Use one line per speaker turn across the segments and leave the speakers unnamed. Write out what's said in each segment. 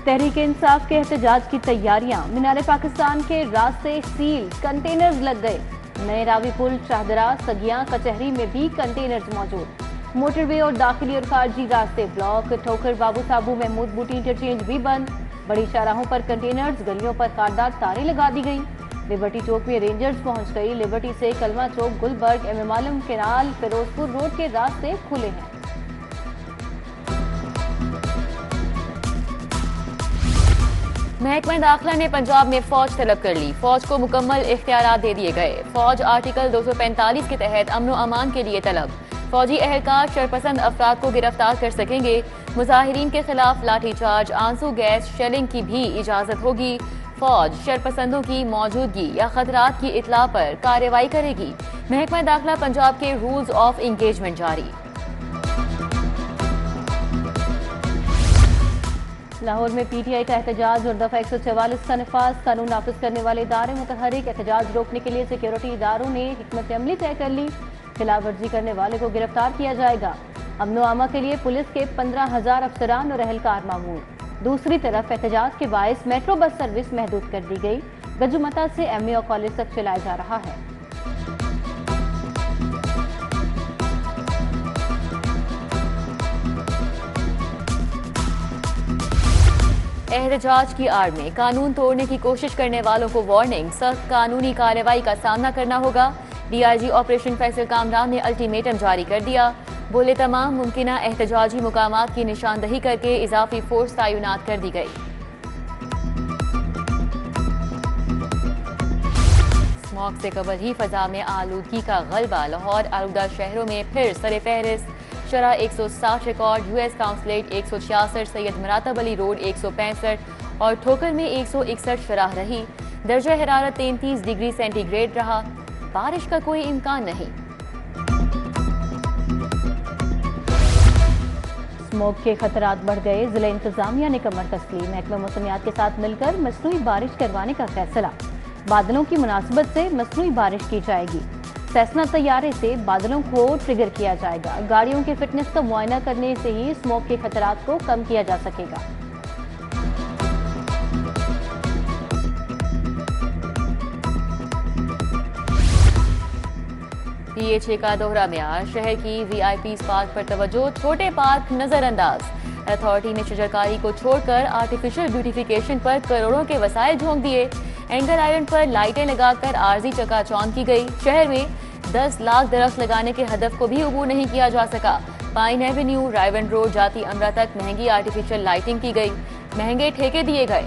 तहरीक इंसाफ के एहतजाज की तैयारियां। मीनार पाकिस्तान के रास्ते सील, कंटेनर्स लग गए। नए रावी पुल, शाहदरा, सगियां, कचहरी में भी कंटेनर्स मौजूद। मोटरवे और दाखिली और खारजी रास्ते ब्लॉक। ठोकर बाबू साबू महमूद बूटी इंटरचेंज भी बंद। बड़ी शाहराहों पर कंटेनर्स, गलियों पर कारदार तारें लगा दी गई। लिबर्टी चौक में रेंजर्स पहुंच गई। लिबर्टी से कलमा चौक, गुलबर्ग, एम आलम केनाल, फिरोजपुर रोड के रास्ते खुले हैं।
महकमा दाखिला ने पंजाब में फौज तलब कर ली। फौज को मुकम्मल इख्तियारात दे दिए गए। फौज आर्टिकल 245 के तहत अमन व अमान के लिए तलब। फौजी एहलकार शरपसंद अफराद को गिरफ्तार कर सकेंगे। मुजाहिरीन के खिलाफ लाठीचार्ज, आंसू गैस, शेलिंग की भी इजाजत होगी। फौज शरपसंदों की मौजूदगी या खतरात की इतला पर कार्रवाई करेगी। महकमा दाखिला पंजाब के रूल्स ऑफ इंगेजमेंट जारी।
लाहौर में पीटीआई का एहतजाज और दफा 144 का नफाज। कानून नाफिज करने वाले इदारे मुतहरिक। एहतजाज रोकने के लिए सिक्योरिटी इदारों ने हिकमत अमली तय कर ली। खिलाफ वर्जी करने वाले को गिरफ्तार किया जाएगा। अमन आमा के लिए पुलिस के 15,000 अफसरान और एहलकार मामूर। दूसरी तरफ एहतजाज के बायस मेट्रो बस सर्विस महदूद कर दी गई। गजुमता से एमए और कॉलेज तक चलाया जा रहा है।
एहतजाज की आड़ में कानून तोड़ने की कोशिश करने वालों को वार्निंग। सख्त कानूनी कार्रवाई का सामना करना होगा। डीआईजी ऑपरेशन फैसल कामरान ने अल्टीमेटम जारी कर दिया। बोले तमाम मुमकिना एहतजाजी मुकामात की निशानदही करके इजाफी फोर्स तैनात कर दी गई। स्मॉग से कबल ही फजा में आलूदगी का गलबा। लाहौर आलूदा शहरों में फिर सरे फहरिस्त। शरह 160 record. US consulate 166, Syed Maratib Ali road 165 और ठोकर में 161 शरह रही। दर्जा हरारत 33 डिग्री सेंटीग्रेड रहा। बारिश का कोई इम्कान नहीं।
स्मोक के खतरात बढ़ गए। जिला इंतजामिया ने कमर कस ली। महकमा मौसमियात के साथ मिलकर मसनूई बारिश करवाने का फैसला। बादलों की मुनासिबत से मसनूई बारिश की जाएगी। सेस्ना तैयारे से बादलों को ट्रिगर किया जाएगा। गाड़ियों के फिटनेस का मुआयना करने से ही स्मोक के खतरात को कम किया जा सकेगा।
PHA का दोहरा म्यार। शहर की VIP पार्क पर तवज्जो। छोटे पार्क नजरअंदाज। अथॉरिटी ने शजरकारी को छोड़कर आर्टिफिशियल ब्यूटिफिकेशन पर करोड़ों के वसाइल झोंक दिए। एंगर आइलैंड पर लाइटें लगाकर आर्जी चकाचौंध की गई। शहर में 10 लाख दरख्त लगाने के हदफ को भी अबूर नहीं किया जा सका। पाइन एवेन्यू, रायवन रोड, जाती अमरा तक महंगी आर्टिफिशियल लाइटिंग की गई। महंगे ठेके दिए गए।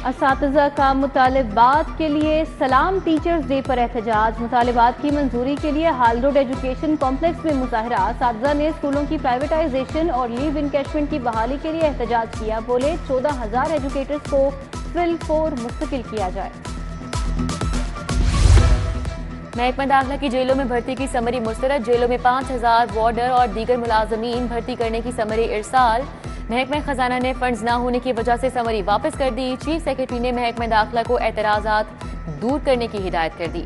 असातिज़ा का मुतालिबात के लिए सलाम। टीचर्स डे पर एहतजाज। मुतालिबात की मंजूरी के लिए हाल रोड एजुकेशन कॉम्प्लेक्स में मुजाहरा। असातिज़ा ने स्कूलों की प्राइवेटाइजेशन और लीव इनकैशमेंट की बहाली के लिए एहतजाज किया। बोले 14,000 एजुकेटर्स को फिल फोर मुस्तकिल किया जाए।
महकमा दाखिला की जेलों में भर्ती की समरी मुस्तरद। जेलों में 5,000 वार्डर और दीगर मुलाजमीन भर्ती करने की समरी इरसाल। महकमा खजाना ने फंड्स ना होने की वजह से समरी वापस कर दी। चीफ सेक्रेटरी ने महकमा दाखिला को एतराजात दूर करने की हिदायत कर दी।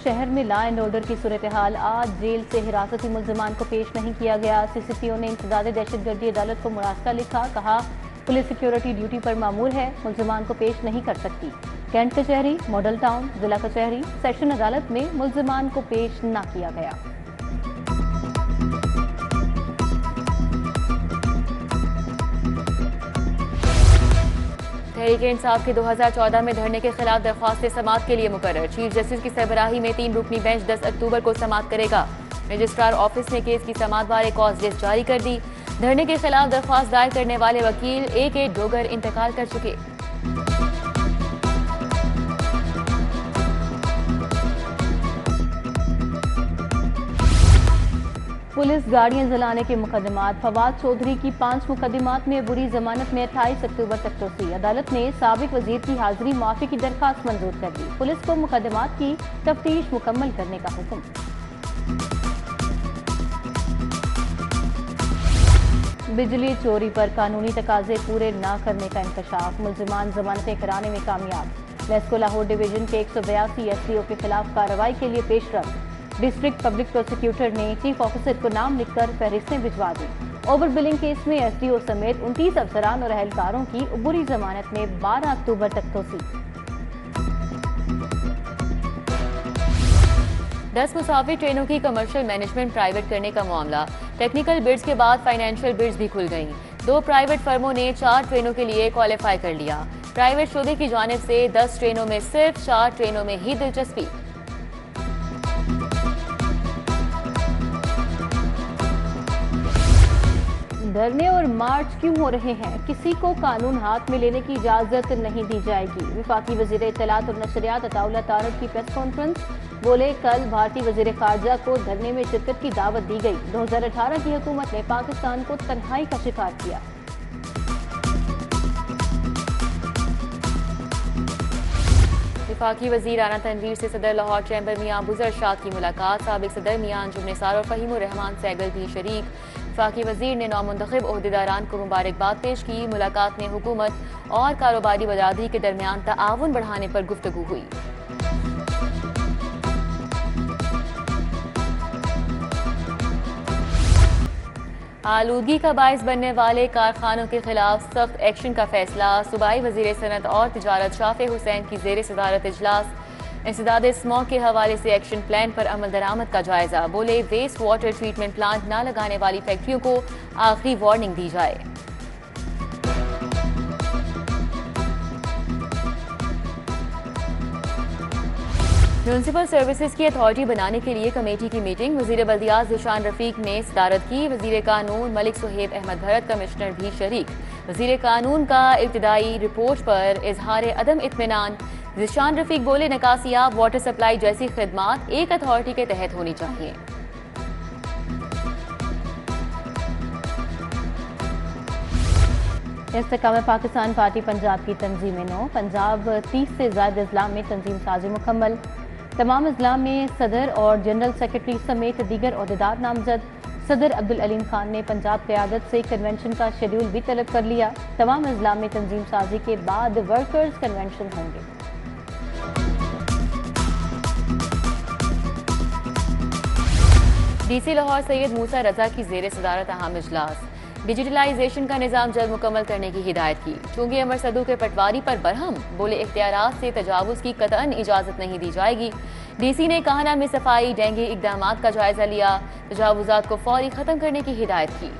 शहर में लॉ एंड ऑर्डर की सूरत हाल। आज जेल से हिरासती मुल्जिमान को पेश नहीं किया गया। CCPO ने इंसदाद दहशतगर्दी अदालत को मुरास्ता लिखा। कहा पुलिस सिक्योरिटी ड्यूटी पर मामूर है, मुल्जिमान को पेश नहीं कर सकती। कैंट कचहरी, मॉडल टाउन, जिला कचहरी, सेशन अदालत में मुल्जिमान को पेश न किया गया।
तहरीक इंसाफ के 2014 में धरने के खिलाफ दरख्वास्त समाअत के लिए मुकर्रर। चीफ जस्टिस की सरबराही में 3 रुकनी बेंच 10 अक्टूबर को समाअत करेगा। रजिस्ट्रार ऑफिस ने केस की समाअत बारे कॉज लिस्ट जारी कर दी। धरने के खिलाफ दरख्वास्त दायर करने वाले वकील AK डोगर इंतकाल कर चुके।
पुलिस गाड़ियां जलाने के मुकदमात। फवाद चौधरी की 5 मुकदमात में बुरी जमानत में 28 अक्टूबर तक तोसी। अदालत ने साबिक वजीर की हाजिरी माफी की दरखास्त मंजूर कर दी। पुलिस को मुकदमात की तफ्तीश मुकम्मल करने का हुक्म। बिजली चोरी पर कानूनी तकाजे पूरे न करने का इंकशाफ। मुल्जिमान जमानतें कराने में कामयाब। लेस्को लाहौर डिवीजन के 182 एसडीओ के खिलाफ कार्रवाई के लिए पेशरफ। डिस्ट्रिक्ट पब्लिक प्रोसिक्यूटर ने चीफ ऑफिसर को नाम लिखकर फहरिस्तें भिजवा दी। ओवर बिलिंग केस में एसडीओ समेत 29 अफसरान और अहलकारों की अबूरी जमानत में 12 अक्टूबर तक तोसी।
10 मुसाफिर ट्रेनों की कमर्शियल मैनेजमेंट प्राइवेट करने का मामला। टेक्निकल बिड्स के बाद फाइनेंशियल बिड्स भी खुल गईं। 2 प्राइवेट फर्मों ने 4 ट्रेनों के लिए क्वालिफाई कर लिया। प्राइवेट शोबे की जानिब से 10 ट्रेनों में सिर्फ 4 ट्रेनों में ही दिलचस्पी।
धरने और मार्च क्यों हो रहे हैं? किसी को कानून हाथ में लेने की इजाजत नहीं दी जाएगी। वफाकी वजीर इत्तलात और नशरियात अताउल्लाह तारड़ की प्रेस कॉन्फ्रेंस। बोले, कल भारतीय वजीर खारजा को धरने में शिरकत की दावत दी गई। 2018 की हुकूमत ने पाकिस्तान को तन्हाई का शिकार किया।
वफाकी वजीर राना तनवीर से सदर लाहौर चैम्बर मियां बुजर शाद की मुलाकात। साबिक सदर मियां अंजुम निसार और फहीमुर रहमान सैगल भी शरीक। वफाकी वजीर ने नौमुंतखब ओहदेदारान को मुबारकबाद पेश की। मुलाकात में हुकूमत और कारोबारी बरादरी के दरमियान ताआवुन बढ़ाने पर गुफ्तगू हुई। आलूगी का बायस बनने वाले कारखानों के खिलाफ सख्त एक्शन का फैसला। सूबाई वजीर सनत और तिजारत शाफे हुसैन की जेर सदारत इजलास। इंसदाद स्मॉग के हवाले से एक्शन प्लान पर अमल दरामद का जायजा। बोले, वेस्ट वाटर ट्रीटमेंट प्लांट न लगाने वाली फैक्ट्रियों को आखिरी वार्निंग दी जाए। म्यूनसिपल सर्विसेज की अथॉरिटी बनाने के लिए कमेटी की मीटिंग। वजीर बल्दियात ज़िशान रफीक ने सदारत की। वजीर कानून मलिक सुहेब अहमद भरत कमिश्नर भी शरीक। वजीर कानून का इब्तिदाई रिपोर्ट पर इजहार अदम इत्मीनान। ज़िशान रफीक बोले, निकासियाब वाटर सप्लाई जैसी खिदमात एक अथॉरिटी के तहत होनी चाहिए।
इस्तेकाम पाकिस्तान पार्टी पंजाब की तंजीमें 9। पंजाब 30 से ज्यादा अजला में तंजीम साजी मुकम्मल। तमाम अजला में सदर और जनरल सेक्रेटरी समेत दीगर ओहदेदार नामजद। सदर अब्दुल अलीम खान ने पंजाब क़यादत से कन्वेंशन का शेड्यूल भी तलब कर लिया। तमाम अजला में तंजीम साजी के बाद वर्कर्स कन्वेंशन होंगे।
डीसी लाहौर सैयद मूसा रजा की जेर सदारत अहम इजलास। डिजिटलाइजेशन का निज़ाम जल्द मुकम्मल करने की हिदायत की। चूंकि अमर सदू के पटवारी पर बरहम। बोले, इख्तियारात से तजावुज़ की कतअन इजाज़त नहीं दी जाएगी। डीसी ने काहना में सफाई डेंगू इकदामात का जायजा लिया। तजावुज़ात को फौरी ख़त्म करने की हिदायत की।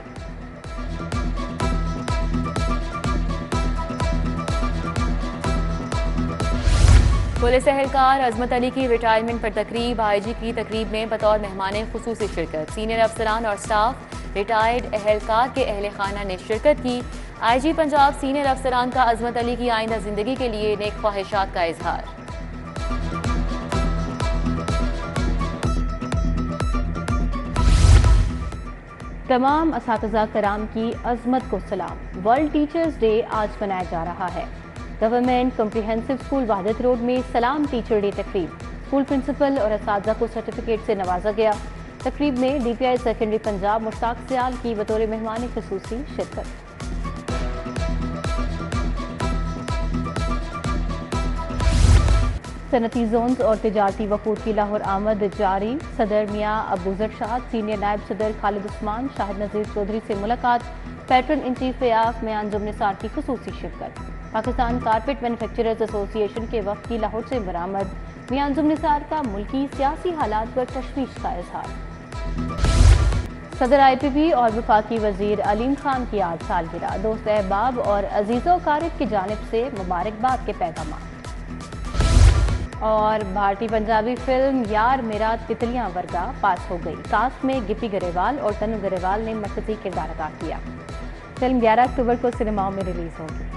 पुलिस एहलकार अजमत अली की रिटायरमेंट पर तकरीब। आईजी की तकरीब में बतौर मेहमान खुसूसी शिरकत। सीनियर अफसरान और स्टाफ, रिटायर्ड एहलकार के अहले खाना ने शिरकत की। आईजी पंजाब सीनियर अफसरान का अजमत अली की आइंदा जिंदगी के लिए नेक ख्वाहिशात का इजहार।
तमाम असातिज़ा कराम की अजमत को सलाम। वर्ल्ड टीचर्स डे आज मनाया जा रहा है। Government comprehensive school Wahadat road में सलाम टीचर डे तकरीब। स्कूल प्रिंसिपल और असातिज़ा को सर्टिफिकेट से नवाजा गया। तकरीब में DPI सेकेंडरी पंजाब मुश्ताक सियाल की बतौर मेहमान खुसूसी शिरकत। सनती जोन्स और तिजारती वफूद की लाहौर आमद जारी। सदर मियां अबूजर शाद, सीनियर नायब सदर खालिद उस्मान, शाहिद नज़ीर चौधरी से मुलाकात। पैटर्न इन चीफ एआफ मियां अंजुम निसार की खुसूसी शिरकत। पाकिस्तान कारपेट मैन्युफैक्चरर्स एसोसिएशन के वफ्द की लाहौर से बरामद। मियां अंजुम निसार का मुल्की सियासी हालात पर तशवीश का इजहार। सदर IPP और वफाकी वजीर अलीम खान की आज सालगिरह। दोस्त अहबाब और अजीज़ो कारब की जानिब से मुबारकबाद के पैगाम। और भारतीय पंजाबी फिल्म यार मेरा तितलियां वर्गा पास हो गई। कास्ट में गिप्पी गरेवाल और तनु गरेवाल ने मरकजी किरदार अदा किया। फिल्म 11 अक्टूबर को सिनेमाओं में रिलीज होगी।